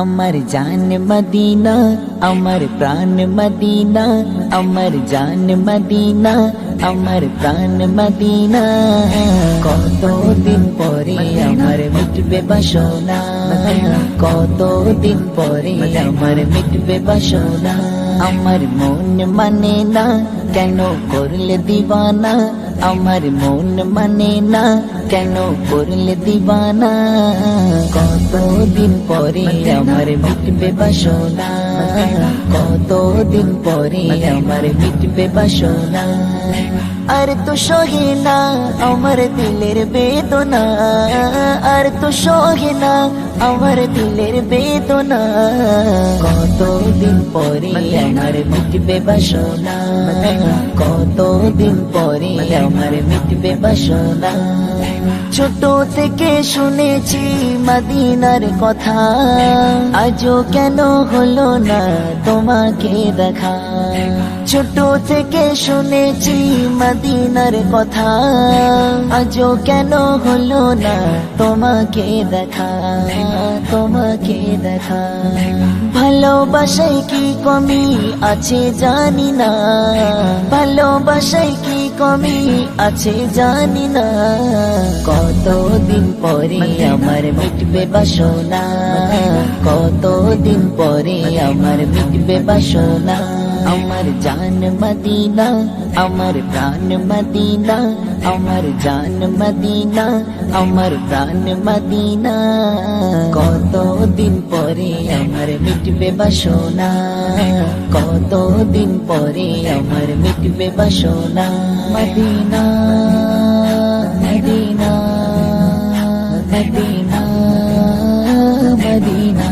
আমার জান মদিনা, আমার প্রাণ মদিনা, আমার জান মদিনা, আমার প্রাণ মদিনা। কতদিন পরে আমার মিটবে বাসনা, কতদিন পরে আমার মিটবে বাসনা। আমার মন মানে না, কেন করলে দিবানা, আমার মন মানে না, কেন করলে দিবানা। কতদিন পরে আমার মিটবে বাসনা, কতদিন পরে আমার মিটবে বাসনা। আর তো সহে না আমার দিলের বেদনা, আর তো সহে না আমার দিলের বেদনা। কতদিন পরে আমার মিটবে বাসনা, কতদিন পরে আমার মিটবে বাসনা। ছোট থেকে শুনেছি মদিনার কথা, আজও কেন হলো না তোমাকে দেখা। ছোট থেকে শুনেছি মদিনার কথা, আজও কেন হলো না তোমাকে দেখা, তোমাকে দেখা। ভালোবাসায় কি কমি আছে জানি না, ভালোবাসায় কি কমি আছে জানি না। কতদিন পরে আমার মিটবে বাসনা, কতদিন পরে আমার মিটবে বাসনা। আমার জান মদিনা, আমার প্রাণ মদিনা, আমার জান মদিনা, আমার প্রাণ মদিনা। কতদিন পরে আমার মিটবে বাসনা, কতদিন পরে আমার মিটবে বাসনা। Medina Medina Medina Medina.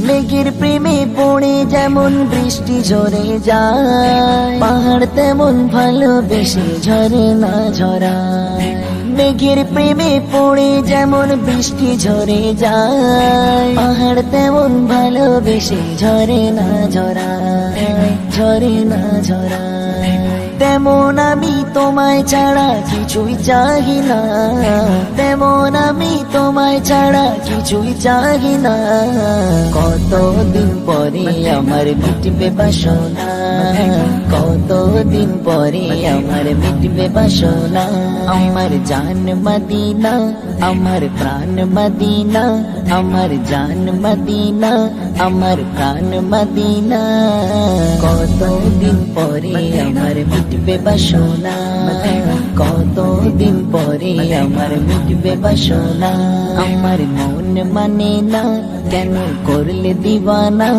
মেঘের প্রেমে পড়ে যেমন বৃষ্টি ঝরে যায়, পাহাড় তেমন ভালোবেসে ঝরে না ঝরায়। মেঘের প্রেমে পড়ে যেমন বৃষ্টি ঝরে যায়, পাহাড় তেমন ভালোবেসে ঝরে না ঝরায়, ঝরে না ঝরায়। তেমন আমি তোমায় ছাড়া কিছুই চাহি না, তেমন আমি তোমায় ছাড়া কিছুই চাহি না। কতদিন পরে আমার মিটবে বাসনা, কতদিন পরে আমার মিটবে বাসনা। আমার জান মদিনা, আমার প্রাণ মদিনা, আমার জান মদিনা, আমার প্রাণ মদিনা। কতদিন পরে আমার মিটবে বাসনা, কতদিন পরে আমার মিটবে বাসনা। আমার মন মানে না, কেন করলে দিবানা,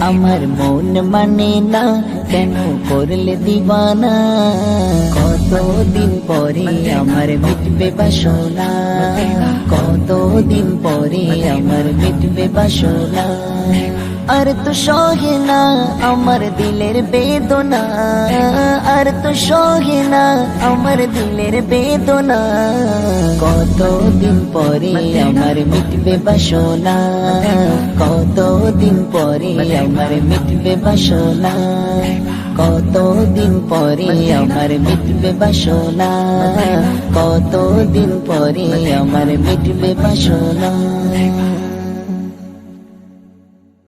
আমার মন মানে না, কেন করলে দিবানা। কতদিন পরে আমার মিটবে বাসনা, কতদিন পরে আমার মিটবে বাসনা। আর তো সহে না আমার দিলের বেদনা, আর তো সহে না আমার দিলের বেদনা। কতদিন পরে আমার মিটবে বাসনা, কতদিন পরে আমার মিটবে বাসনা। কতদিন পরে আমার মিটবে বাসনা, কতদিন পরে আমার মিটবে বাসনা।